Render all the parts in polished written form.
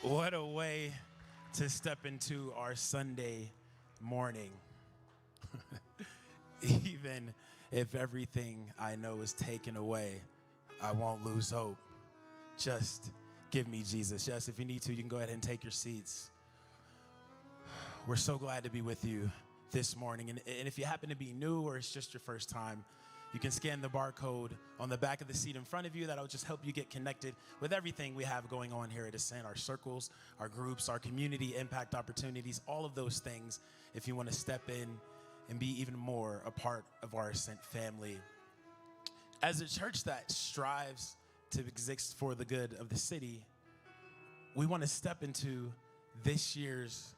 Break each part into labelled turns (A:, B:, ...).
A: What a way to step into our Sunday morning. Even if everything I know is taken away, I won't lose hope. Just give me Jesus. Yes, if you need to, you can go ahead and take your seats. We're so glad to be with you this morning. And if you happen to be new or it's just your first time, you can scan the barcode on the back of the seat in front of you. That'll just help you get connected with everything we have going on here at Ascent, our circles, our groups, our community impact opportunities, all of those things if you want to step in and be even more a part of our Ascent family. As a church that strives to exist for the good of the city, we want to step into this year's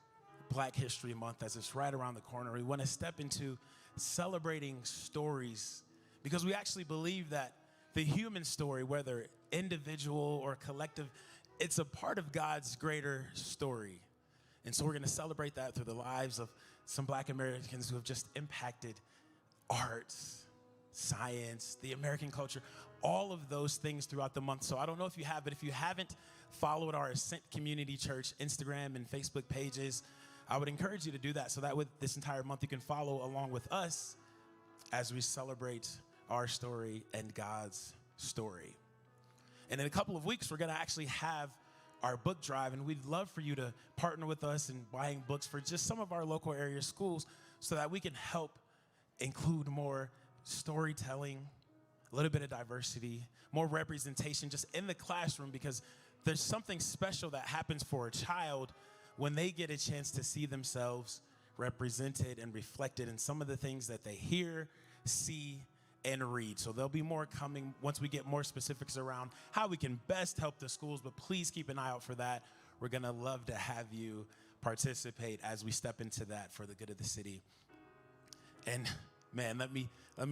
A: Black History Month as it's right around the corner. We want to step into celebrating stories because we actually believe that the human story, whether individual or collective, it's a part of God's greater story. And so we're going to celebrate that through the lives of some Black Americans who have just impacted arts, science, the American culture, all of those things throughout the month. So I don't know if you have, but if you haven't followed our Ascent Community Church Instagram and Facebook pages, I would encourage you to do that so that with this entire month you can follow along with us as we celebrate our story and God's story. And in a couple of weeks, we're going to actually have our book drive, and we'd love for you to partner with us in buying books for just some of our local area schools so that we can help include more storytelling, a little bit of diversity, more representation just in the classroom, because there's something special that happens for a child when they get a chance to see themselves represented and reflected in some of the things that they hear, see, and read. So there'll be more coming once we get more specifics around how we can best help the schools, but please keep an eye out for that. We're gonna love to have you participate as we step into that for the good of the city. And man, let me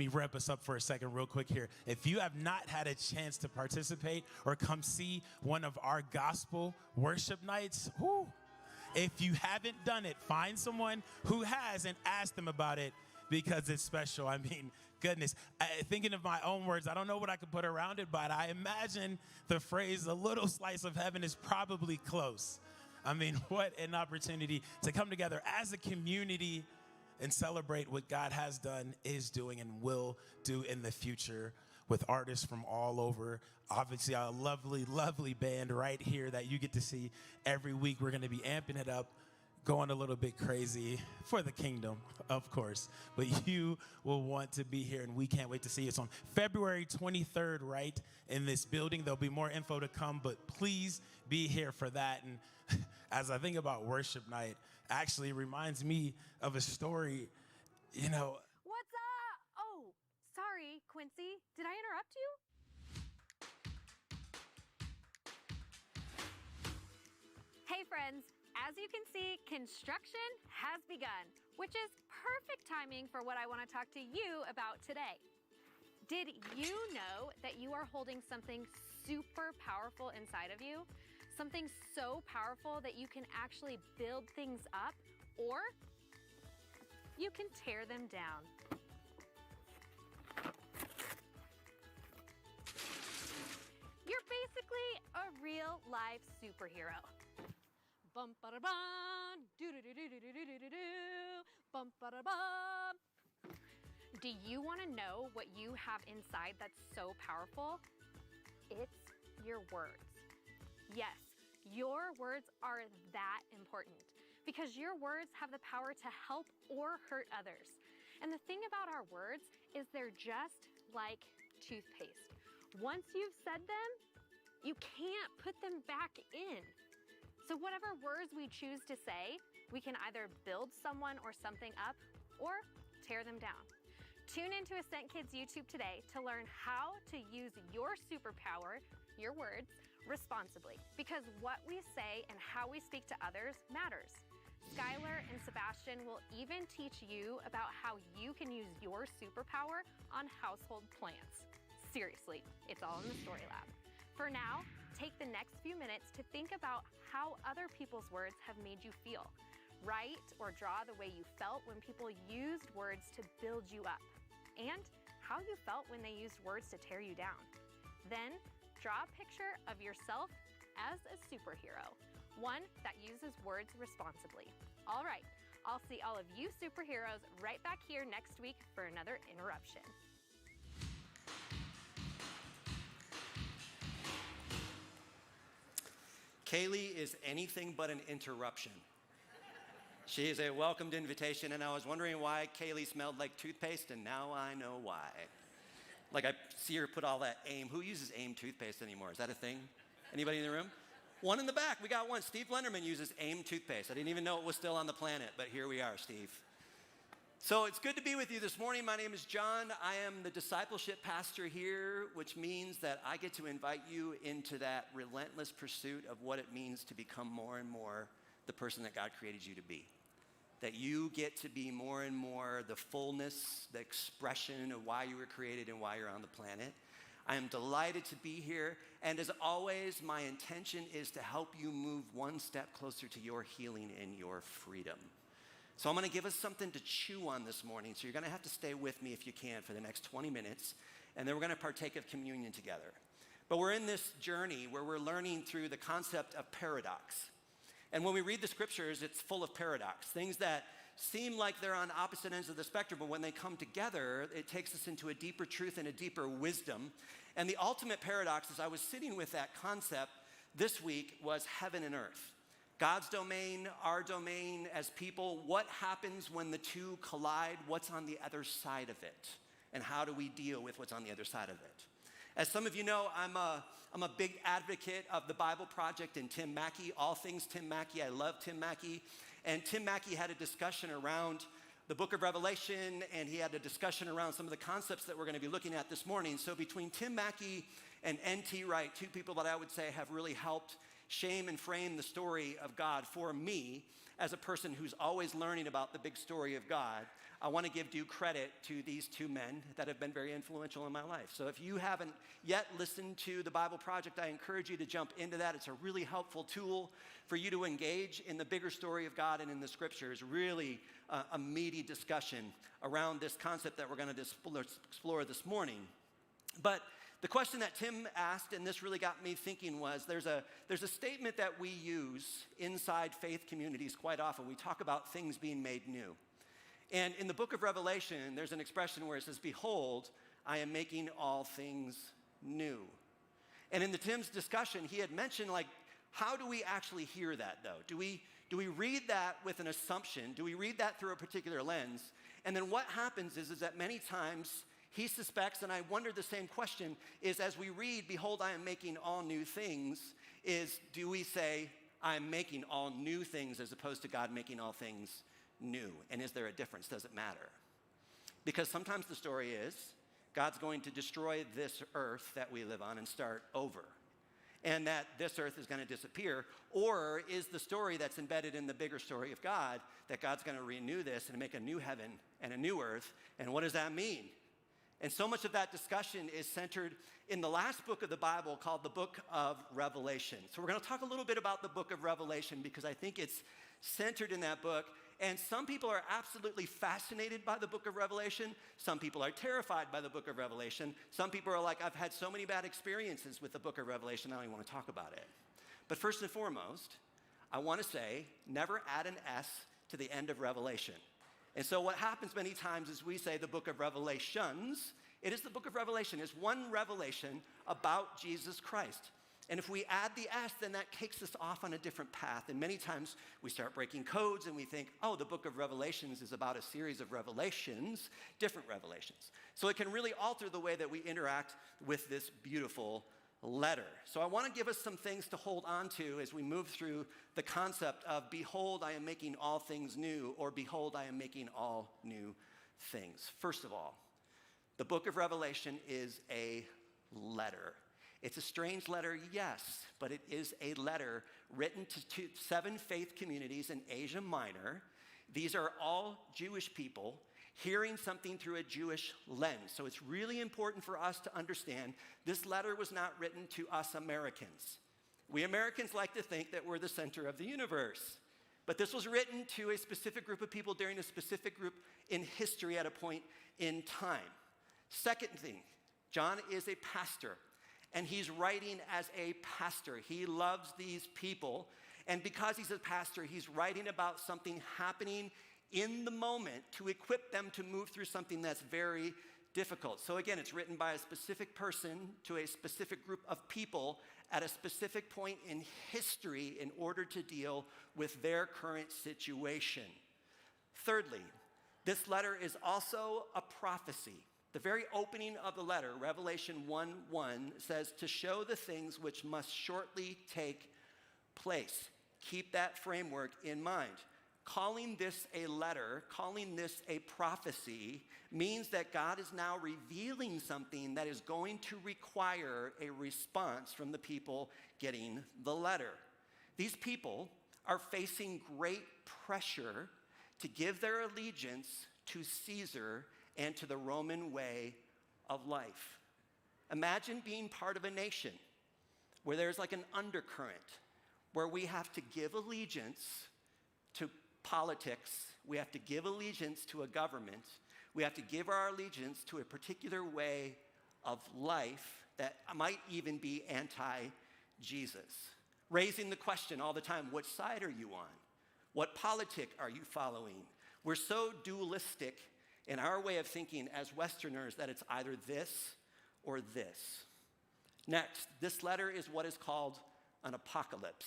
A: wrap us up for a second real quick here. If you have not had a chance to participate or come see one of our gospel worship nights, if you haven't done it, find someone who has and ask them about it because it's special. I mean, goodness, thinking of my own words, I don't know what I could put around it, but I imagine the phrase, a little slice of heaven is probably close. I mean, what an opportunity to come together as a community and celebrate what God has done, is doing, and will do in the future with artists from all over. Obviously, a lovely, lovely band right here that you get to see every week. We're going to be amping it up, going a little bit crazy for the kingdom, of course. But you will want to be here, and we can't wait to see you. It's on February 23rd, right, in this building. There'll be more info to come, but please be here for that. And as I think about worship night, actually it reminds me of a story, What's
B: up? Oh, sorry, Quincy. Did I interrupt you? Hey, friends. As you can see, construction has begun, which is perfect timing for what I want to talk to you about today. Did you know that you are holding something super powerful inside of you? Something so powerful that you can actually build things up, or you can tear them down. You're basically a real life superhero. Bum ba da bum, do do do do do do do do do, bum ba da bum. Do you want to know what you have inside that's so powerful? It's your words. Yes, your words are that important because your words have the power to help or hurt others. And the thing about our words is they're just like toothpaste. Once you've said them, you can't put them back in. So whatever words we choose to say, we can either build someone or something up or tear them down. Tune into Ascent Kids YouTube today to learn how to use your superpower, your words, responsibly, because what we say and how we speak to others matters. Skylar and Sebastian will even teach you about how you can use your superpower on household plants. Seriously, it's all in the Story Lab. For now, take the next few minutes to think about how other people's words have made you feel. Write or draw the way you felt when people used words to build you up, and how you felt when they used words to tear you down. Then, draw a picture of yourself as a superhero, one that uses words responsibly. All right, I'll see all of you superheroes right back here next week for another interruption.
C: Kaylee is anything but an interruption. She is a welcomed invitation, and I was wondering why Kaylee smelled like toothpaste, and now I know why. Like I see her put all that AIM. Who uses AIM toothpaste anymore? Is that a thing? Anybody in the room? One in the back. We got one. Steve Lenderman uses AIM toothpaste. I didn't even know it was still on the planet, but here we are, Steve. So it's good to be with you this morning. My name is John. I am the discipleship pastor here, which means that I get to invite you into that relentless pursuit of what it means to become more and more the person that God created you to be. That you get to be more and more the fullness, the expression of why you were created and why you're on the planet. I am delighted to be here, and as always, my intention is to help you move one step closer to your healing and your freedom. So I'm going to give us something to chew on this morning, so you're going to have to stay with me if you can for the next 20 minutes, and then we're going to partake of communion together. But we're in this journey where we're learning through the concept of paradox. And when we read the scriptures, it's full of paradox, things that seem like they're on opposite ends of the spectrum, but when they come together, it takes us into a deeper truth and a deeper wisdom. And the ultimate paradox, as I was sitting with that concept this week, was heaven and earth. God's domain, our domain as people, what happens when the two collide? What's on the other side of it? And how do we deal with what's on the other side of it? As some of you know, I'm a big advocate of the Bible Project and Tim Mackey, all things Tim Mackey. I love Tim Mackey. And Tim Mackey had a discussion around the book of Revelation, and he had a discussion around some of the concepts that we're going to be looking at this morning. So between Tim Mackey and N.T. Wright, two people that I would say have really helped shame and frame the story of God for me as a person who's always learning about the big story of God, I want to give due credit to these two men that have been very influential in my life. So if you haven't yet listened to the Bible Project, I encourage you to jump into that. It's a really helpful tool for you to engage in the bigger story of God and in the scriptures. Really a meaty discussion around this concept that we're going to explore this morning. But the question that Tim asked, and this really got me thinking, was there's a statement that we use inside faith communities quite often. We talk about things being made new. And in the book of Revelation, there's an expression where it says, "Behold, I am making all things new." And in the Tim's discussion, he had mentioned, like, how do we actually hear that, though? Do we read that with an assumption? Do we read that through a particular lens? And then what happens is that many times he suspects, and I wonder the same question, is as we read, "Behold, I am making all new things," do we say, "I'm making all new things," as opposed to God making all things new? And is there a difference? Does it matter? Because sometimes the story is God's going to destroy this earth that we live on and start over, and that this earth is going to disappear. Or is the story that's embedded in the bigger story of God that God's going to renew this and make a new heaven and a new earth? And what does that mean? And so much of that discussion is centered in the last book of the Bible called the book of Revelation. So we're going to talk a little bit about the book of Revelation because I think it's centered in that book. And some people are absolutely fascinated by the book of Revelation. Some people are terrified by the book of Revelation. Some people are like, "I've had so many bad experiences with the book of Revelation, I don't even want to talk about it." But first and foremost, I want to say, never add an S to the end of Revelation. And so what happens many times is we say the book of Revelations. It is the book of Revelation. It's one revelation about Jesus Christ. And if we add the S, then that takes us off on a different path. And many times we start breaking codes and we think, oh, the book of Revelations is about a series of revelations, different revelations. So it can really alter the way that we interact with this beautiful letter. So I want to give us some things to hold on to as we move through the concept of "Behold, I am making all things new," or "Behold, I am making all new things." First of all, the book of Revelation is a letter. It's a strange letter, yes, but it is a letter written to 7 faith communities in Asia Minor. These are all Jewish people hearing something through a Jewish lens. So it's really important for us to understand this letter was not written to us Americans. We Americans like to think that we're the center of the universe. But this was written to a specific group of people during a specific group in history at a point in time. Second thing, John is a pastor. and he's writing as a pastor. He loves these people, and because he's a pastor, he's writing about something happening in the moment to equip them to move through something that's very difficult. So again, it's written by a specific person to a specific group of people at a specific point in history in order to deal with their current situation. Thirdly, this letter is also a prophecy. The very opening of the letter, Revelation 1:1, says, to show the things which must shortly take place. Keep that framework in mind. Calling this a letter, calling this a prophecy, means that God is now revealing something that is going to require a response from the people getting the letter. These people are facing great pressure to give their allegiance to Caesar and to the Roman way of life. Imagine being part of a nation where there's like an undercurrent, where we have to give allegiance to politics, we have to give allegiance to a government, we have to give our allegiance to a particular way of life that might even be anti-Jesus. Raising the question all the time, which side are you on? What politic are you following? We're so dualistic in our way of thinking as Westerners that it's either this or this. Next, this letter is what is called an apocalypse.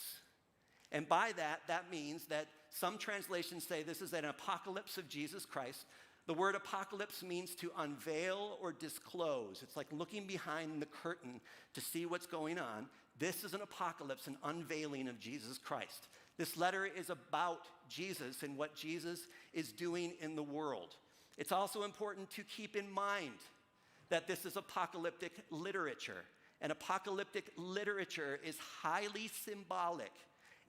C: And by that, that means that some translations say this is an apocalypse of Jesus Christ. The word apocalypse means to unveil or disclose. It's like looking behind the curtain to see what's going on. This is an apocalypse, an unveiling of Jesus Christ. This letter is about Jesus and what Jesus is doing in the world. It's also important to keep in mind that this is apocalyptic literature. And apocalyptic literature is highly symbolic,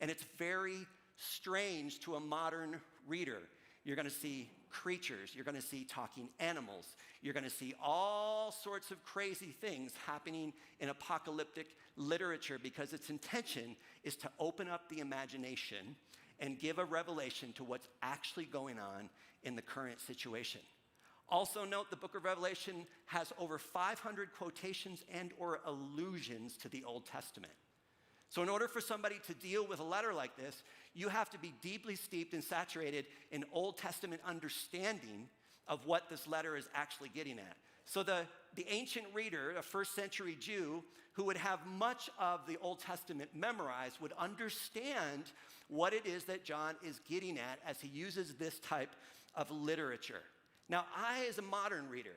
C: and it's very strange to a modern reader. You're going to see creatures, you're going to see talking animals, you're going to see all sorts of crazy things happening in apocalyptic literature because its intention is to open up the imagination and give a revelation to what's actually going on in the current situation. Also note the book of Revelation has over 500 quotations and or allusions to the Old Testament. So in order for somebody to deal with a letter like this, you have to be deeply steeped and saturated in Old Testament understanding of what this letter is actually getting at. So the ancient reader, a first century Jew, who would have much of the Old Testament memorized, would understand what it is that John is getting at as he uses this type of literature. Now, I, as a modern reader,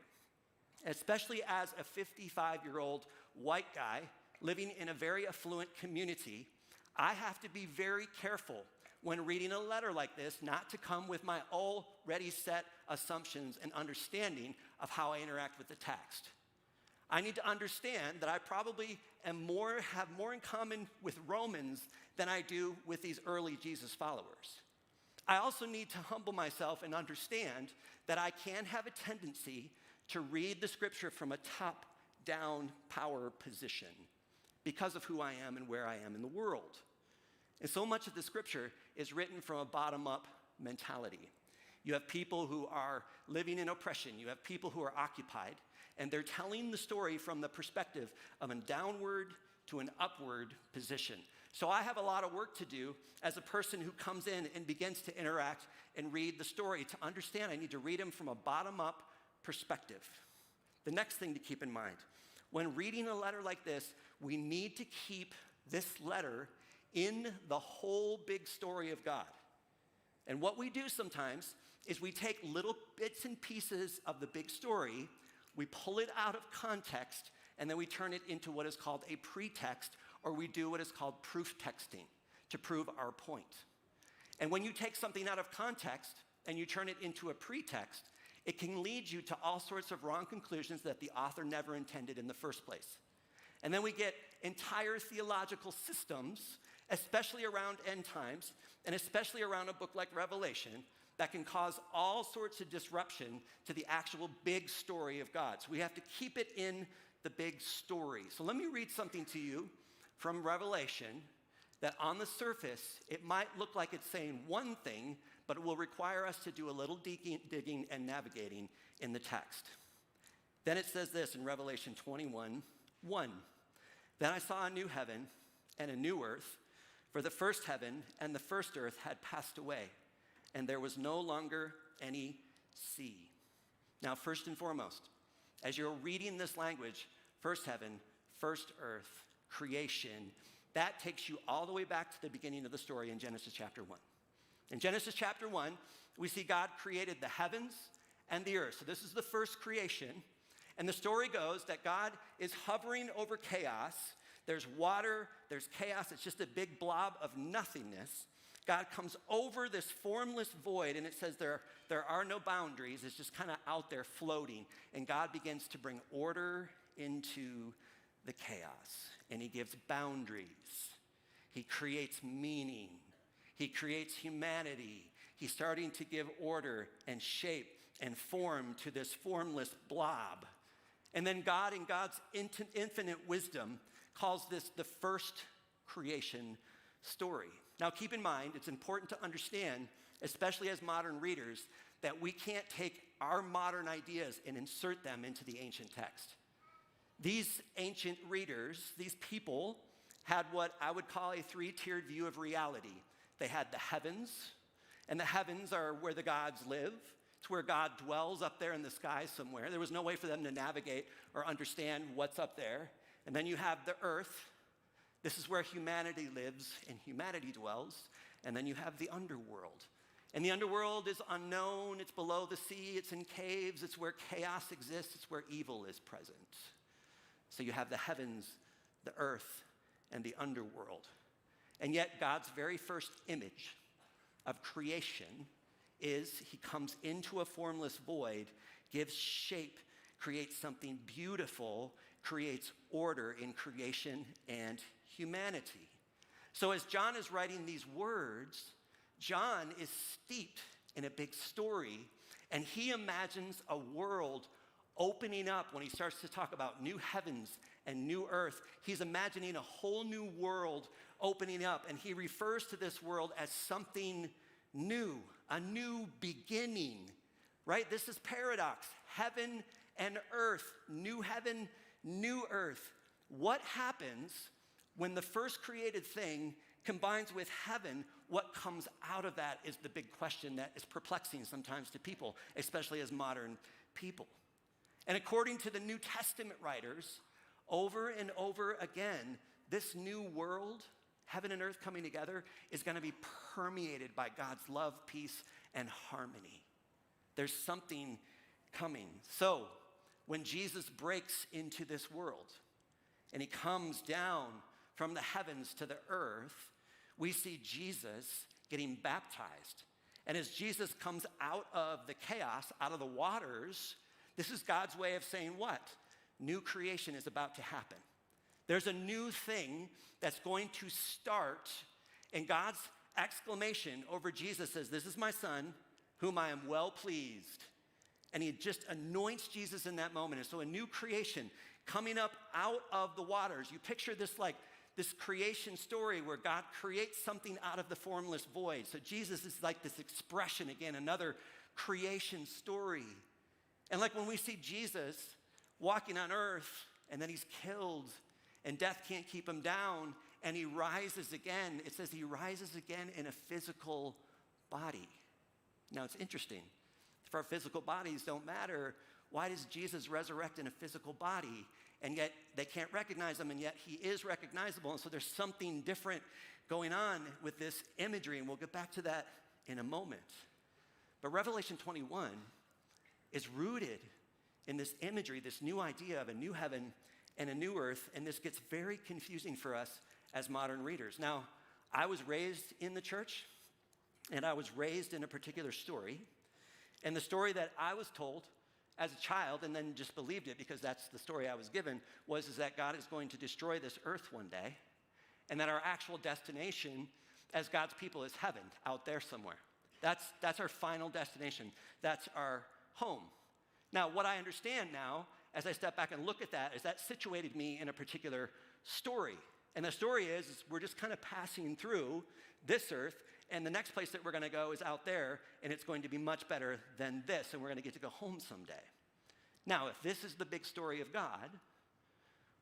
C: especially as a 55-year-old white guy living in a very affluent community, I have to be very careful when reading a letter like this not to come with my already set assumptions and understanding of how I interact with the text. I need to understand that I probably have more in common with Romans than I do with these early Jesus followers. I also need to humble myself and understand that I can have a tendency to read the scripture from a top-down power position because of who I am and where I am in the world. And so much of the scripture is written from a bottom-up mentality. You have people who are living in oppression. You have people who are occupied, and they're telling the story from the perspective of a downward to an upward position. So I have a lot of work to do as a person who comes in and begins to interact and read the story. To understand, I need to read them from a bottom-up perspective. The next thing to keep in mind, when reading a letter like this, we need to keep this letter in the whole big story of God. And what we do sometimes is we take little bits and pieces of the big story, we pull it out of context, and then we turn it into what is called a pretext, or we do what is called proof texting to prove our point. And when you take something out of context and you turn it into a pretext, it can lead you to all sorts of wrong conclusions that the author never intended in the first place. And then we get entire theological systems, especially around end times, and especially around a book like Revelation, that can cause all sorts of disruption to the actual big story of God. So we have to keep it in the big story. So let me read something to you from Revelation that on the surface, it might look like it's saying one thing, but it will require us to do a little digging and navigating in the text. Then it says this in Revelation 21:1. Then I saw a new heaven and a new earth, for the first heaven and the first earth had passed away, and there was no longer any sea. Now, first and foremost, as you're reading this language, first heaven, first earth, creation, that takes you all the way back to the beginning of the story in Genesis chapter 1. In Genesis chapter 1, we see God created the heavens and the earth. So this is the first creation. And the story goes that God is hovering over chaos. There's water, there's chaos. It's just a big blob of nothingness. God comes over this formless void, and it says there are no boundaries. It's just kind of out there floating. And God begins to bring order into the chaos. And he gives boundaries. He creates meaning. He creates humanity. He's starting to give order and shape and form to this formless blob. And then God, in God's infinite wisdom, calls this the first creation story. Now, keep in mind, it's important to understand, especially as modern readers, that we can't take our modern ideas and insert them into the ancient text. These ancient readers, these people, had what I would call a three-tiered view of reality. They had the heavens, and the heavens are where the gods live. It's where God dwells up there in the sky somewhere. There was no way for them to navigate or understand what's up there. And then you have the earth. This is where humanity lives and humanity dwells. And then you have the underworld. And the underworld is unknown. It's below the sea. It's in caves. It's where chaos exists. It's where evil is present. So you have the heavens, the earth, and the underworld. And yet God's very first image of creation is he comes into a formless void, gives shape, creates something beautiful, creates order in creation and humanity. So as John is writing these words, John is steeped in a big story, and he imagines a world opening up when he starts to talk about new heavens and new earth. He's imagining a whole new world opening up, and he refers to this world as something new, a new beginning, right? This is paradox. Heaven and earth, new heaven, new earth. What happens when the first created thing combines with heaven? What comes out of that is the big question that is perplexing sometimes to people, especially as modern people. And according to the New Testament writers, over and over again, this new world, heaven and earth coming together, is going to be permeated by God's love, peace, and harmony. There's something coming. So, when Jesus breaks into this world and he comes down from the heavens to the earth, we see Jesus getting baptized. And as Jesus comes out of the chaos, out of the waters, this is God's way of saying what? New creation is about to happen. There's a new thing that's going to start, and God's exclamation over Jesus says, "This is my son, whom I am well pleased." And he just anoints Jesus in that moment. And so a new creation coming up out of the waters. You picture this like this creation story where God creates something out of the formless void. So Jesus is like this expression again, another creation story. And like when we see Jesus walking on earth and then he's killed and death can't keep him down and he rises again, it says he rises again in a physical body. Now it's interesting. If our physical bodies don't matter, why does Jesus resurrect in a physical body? And yet they can't recognize him, and yet he is recognizable. And so there's something different going on with this imagery, and we'll get back to that in a moment. But Revelation 21 is rooted in this imagery, this new idea of a new heaven and a new earth, and this gets very confusing for us as modern readers. Now, I was raised in the church, and I was raised in a particular story, and the story that I was told as a child, and then just believed it because that's the story I was given, was that God is going to destroy this earth one day, and that our actual destination as God's people is heaven, out there somewhere. That's our final destination. That's our home. Now, what I understand now, as I step back and look at that, is that situated me in a particular story. And the story is we're just kind of passing through this earth, and the next place that we're going to go is out there, and it's going to be much better than this, and we're going to get to go home someday. Now, if this is the big story of God,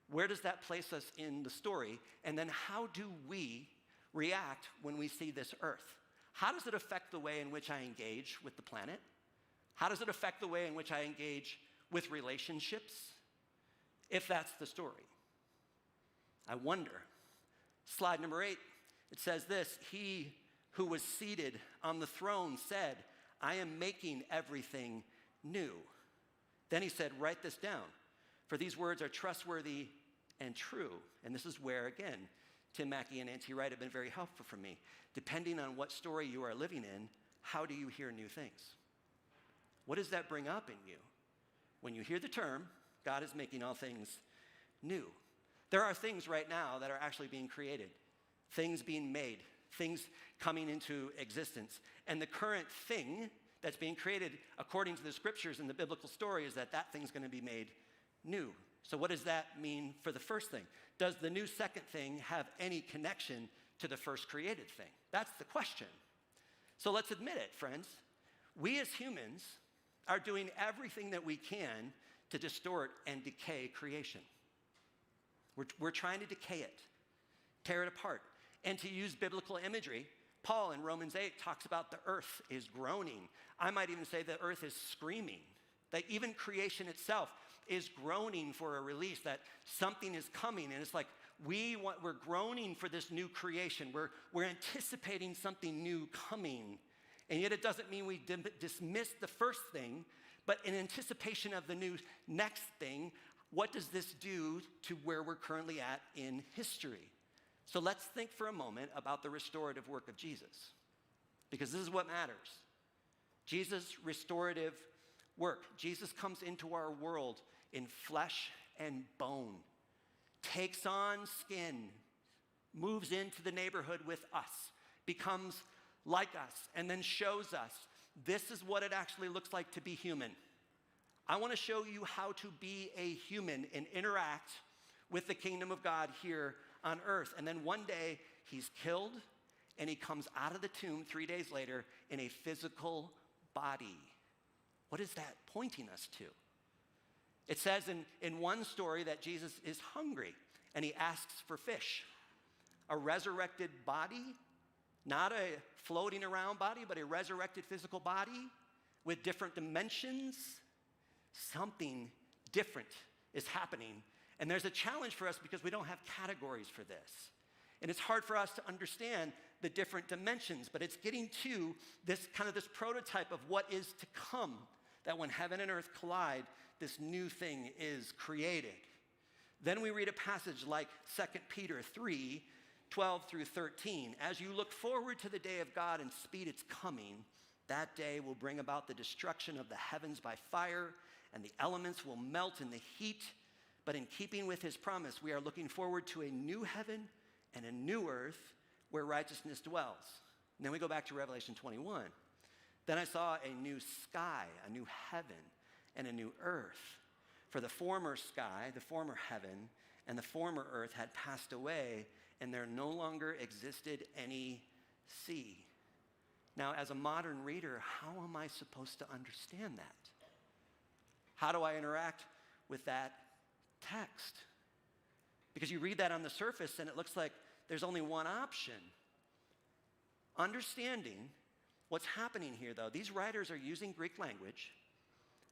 C: Where does that place us in the story? And then how do we react when we see this earth? How does it affect the way in which I engage with the planet? How does it affect the way in which I engage with relationships? If that's the story. I wonder. Slide number 8, it says this: he who was seated on the throne said, I am making everything new. Then he said, write this down, for these words are trustworthy and true. And this is where, again, Tim Mackey and Nancy Wright have been very helpful for me. Depending on what story you are living in, how do you hear new things? What does that bring up in you? When you hear the term, God is making all things new. There are things right now that are actually being created, things being made, things coming into existence. And the current thing that's being created, according to the scriptures and the biblical story, is that that thing's going to be made new. So what does that mean for the first thing? Does the new second thing have any connection to the first created thing? That's the question. So let's admit it, friends. We as humans are doing everything that we can to distort and decay creation. We're trying to decay it, tear it apart. And to use biblical imagery, Paul in Romans 8 talks about the earth is groaning. I might even say the earth is screaming, that even creation itself is groaning for a release, that something is coming. And it's like we're groaning for this new creation. We're anticipating something new coming. And yet it doesn't mean we dismiss the first thing, but in anticipation of the new next thing, what does this do to where we're currently at in history? So let's think for a moment about the restorative work of Jesus, because this is what matters. Jesus' restorative work. Jesus comes into our world in flesh and bone, takes on skin, moves into the neighborhood with us, becomes like us, and then shows us this is what it actually looks like to be human. I want to show you how to be a human and interact with the kingdom of God here on earth. And then one day he's killed and he comes out of the tomb 3 days later in a physical body. What is that pointing us to? It says in one story that Jesus is hungry and he asks for fish. A resurrected body, not a floating around body, but a resurrected physical body with different dimensions. Something different is happening. And there's a challenge for us because we don't have categories for this. And it's hard for us to understand the different dimensions, but it's getting to this prototype of what is to come, that when heaven and earth collide, this new thing is created. Then we read a passage like 2 Peter 3, 12 through 13. As you look forward to the day of God and speed its coming, that day will bring about the destruction of the heavens by fire, and the elements will melt in the heat. But in keeping with his promise, we are looking forward to a new heaven and a new earth where righteousness dwells. And then we go back to Revelation 21. Then I saw a new sky, a new heaven, and a new earth. For the former sky, the former heaven, and the former earth had passed away, and there no longer existed any sea. Now, as a modern reader, how am I supposed to understand that? How do I interact with that text? Because you read that on the surface and it looks like there's only one option. Understanding what's happening here, though, these writers are using Greek language,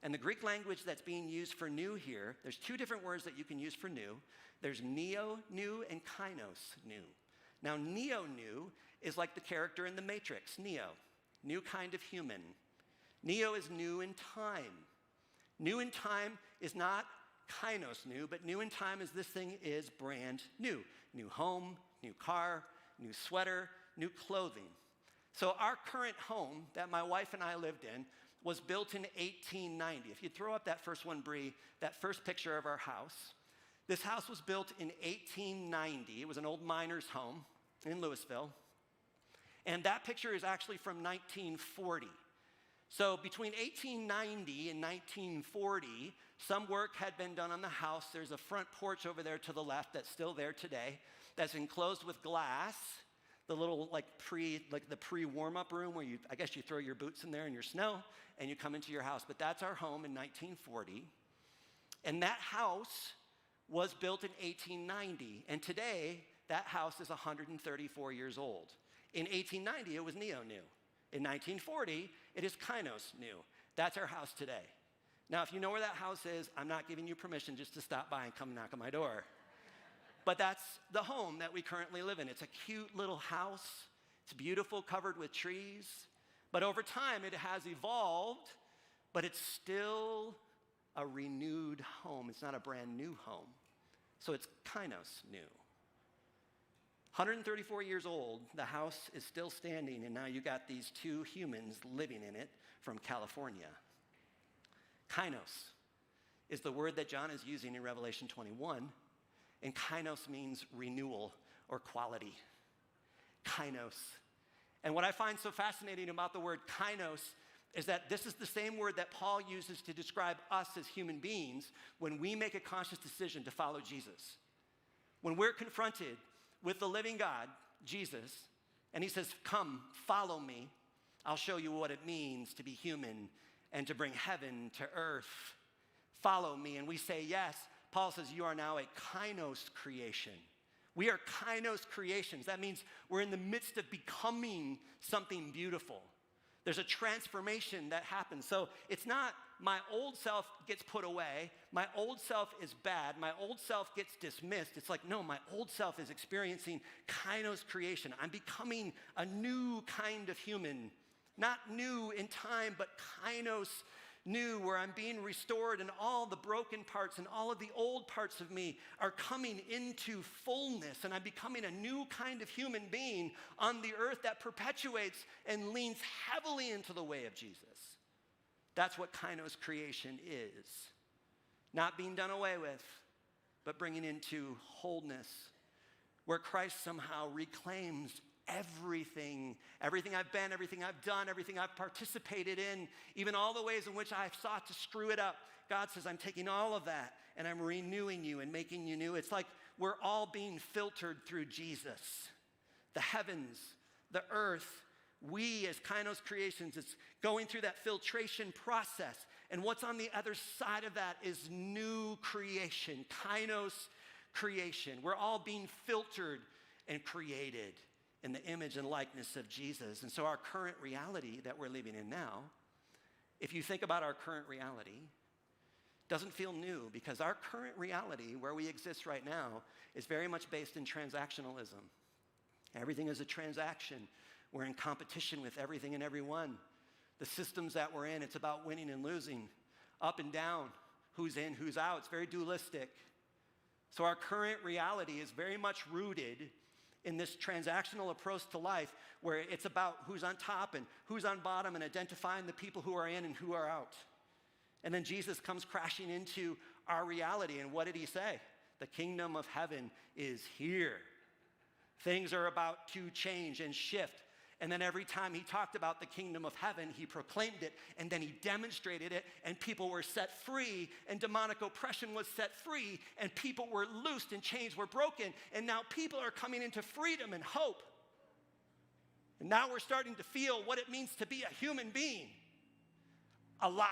C: and the Greek language that's being used for new here, there's two different words that you can use for new. There's neo, new, and kainos, new. Now, neo, new is like the character in The Matrix, Neo, new kind of human. Neo is new in time. New in time is not kainos new, but new in time is this thing is brand new. New home, new car, new sweater, new clothing. So our current home that my wife and I lived in was built in 1890. If you throw up that first one, Bree, that first picture of our house, this house was built in 1890. It was an old miner's home in Louisville. And that picture is actually from 1940. So between 1890 and 1940, some work had been done on the house. There's a front porch over there to the left that's still there today, that's enclosed with glass. The little the pre-warm-up room where you throw your boots in there in your snow and you come into your house. But that's our home in 1940. And that house was built in 1890, and today that house is 134 years old. In 1890, it was neo-new. In 1940, it is kainos new. That's our house today. Now, if you know where that house is, I'm not giving you permission just to stop by and come knock on my door. But that's the home that we currently live in. It's a cute little house. It's beautiful, covered with trees. But over time, it has evolved, but it's still a renewed home. It's not a brand new home. So it's kainos new. 134 years old, the house is still standing, and now you got these two humans living in it from California. Kainos is the word that John is using in Revelation 21, and kainos means renewal or quality. Kainos. And what I find so fascinating about the word kainos is that this is the same word that Paul uses to describe us as human beings when we make a conscious decision to follow Jesus. When we're confronted with the living God, Jesus, and he says, come, follow me. I'll show you what it means to be human and to bring heaven to earth. Follow me. And we say yes. Paul says, you are now a kainos creation. We are kainos creations. That means we're in the midst of becoming something beautiful. There's a transformation that happens. So it's not my old self gets put away, my old self is bad, my old self gets dismissed. It's like, no, my old self is experiencing kainos creation. I'm becoming a new kind of human. Not new in time, but kainos new, where I'm being restored and all the broken parts and all of the old parts of me are coming into fullness, and I'm becoming a new kind of human being on the earth that perpetuates and leans heavily into the way of Jesus. That's what kainos creation is. Not being done away with, but bringing into wholeness, where Christ somehow reclaims everything I've been, everything I've done, everything I've participated in, even all the ways in which I've sought to screw it up. God says, I'm taking all of that and I'm renewing you and making you new. It's like we're all being filtered through Jesus. The heavens, the earth, we as kainos creations, it's going through that filtration process. And what's on the other side of that is new creation, kainos creation. We're all being filtered and created in the image and likeness of Jesus. And so our current reality that we're living in now, if you think about our current reality, doesn't feel new, because our current reality where we exist right now is very much based in transactionalism. Everything is a transaction. We're in competition with everything and everyone. The systems that we're in, it's about winning and losing, up and down, who's in, who's out. It's very dualistic. So our current reality is very much rooted in this transactional approach to life, where it's about who's on top and who's on bottom and identifying the people who are in and who are out. And then Jesus comes crashing into our reality, and what did he say? The kingdom of heaven is here. Things are about to change and shift. And then every time he talked about the kingdom of heaven, he proclaimed it, and then he demonstrated it, and people were set free, and demonic oppression was set free, and people were loosed, and chains were broken, and now people are coming into freedom and hope. And now we're starting to feel what it means to be a human being, alive,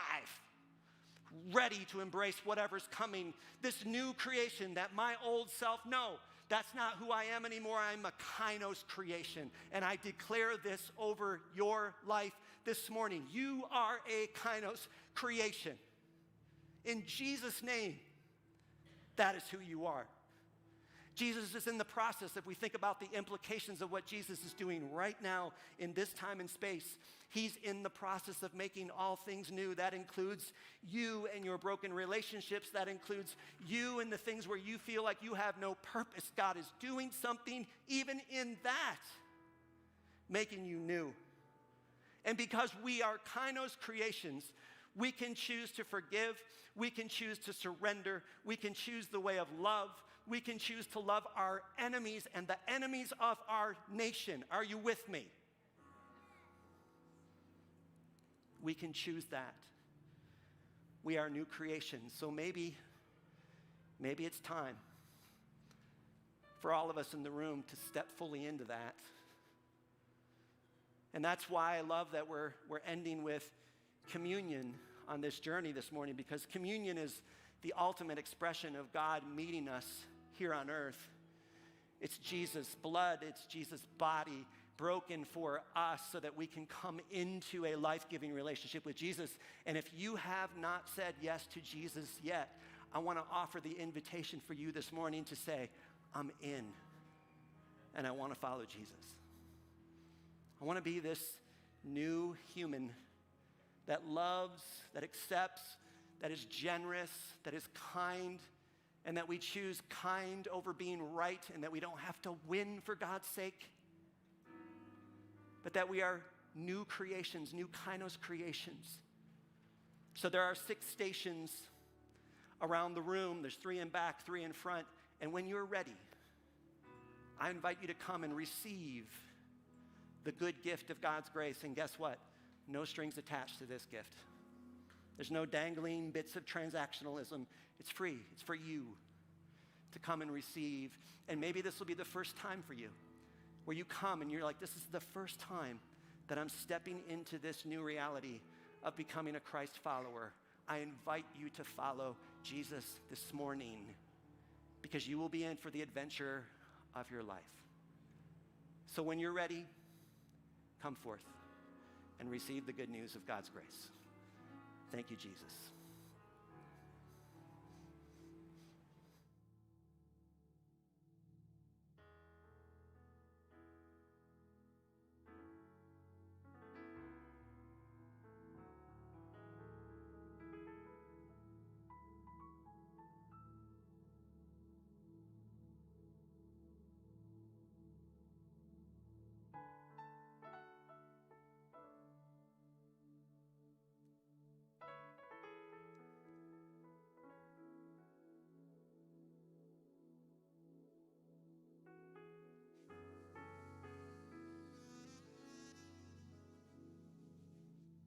C: ready to embrace whatever's coming, this new creation that my old self, no, that's not who I am anymore. I'm a kainos creation. And I declare this over your life this morning. You are a kainos creation. In Jesus' name, that is who you are. Jesus is in the process, if we think about the implications of what Jesus is doing right now in this time and space, he's in the process of making all things new. That includes you and your broken relationships. That includes you and the things where you feel like you have no purpose. God is doing something even in that, making you new. And because we are kainos creations, we can choose to forgive. We can choose to surrender. We can choose the way of love. We can choose to love our enemies and the enemies of our nation. Are you with me? We can choose that. We are new creations. So maybe it's time for all of us in the room to step fully into that. And that's why I love that we're ending with communion on this journey this morning, because communion is the ultimate expression of God meeting us here on earth. It's Jesus' blood, it's Jesus' body broken for us so that we can come into a life-giving relationship with Jesus. And if you have not said yes to Jesus yet, I want to offer the invitation for you this morning to say, I'm in, and I want to follow Jesus. I want to be this new human that loves, that accepts, that is generous, that is kind, and that we choose kind over being right, and that we don't have to win for God's sake, but that we are new creations, new kainos creations. So there are 6 stations around the room. There's 3 in back, 3 in front. And when you're ready, I invite you to come and receive the good gift of God's grace. And guess what? No strings attached to this gift. There's no dangling bits of transactionalism. It's free. It's for you to come and receive. And maybe this will be the first time for you where you come and you're like, this is the first time that I'm stepping into this new reality of becoming a Christ follower. I invite you to follow Jesus this morning because you will be in for the adventure of your life. So when you're ready, come forth and receive the good news of God's grace. Thank you, Jesus.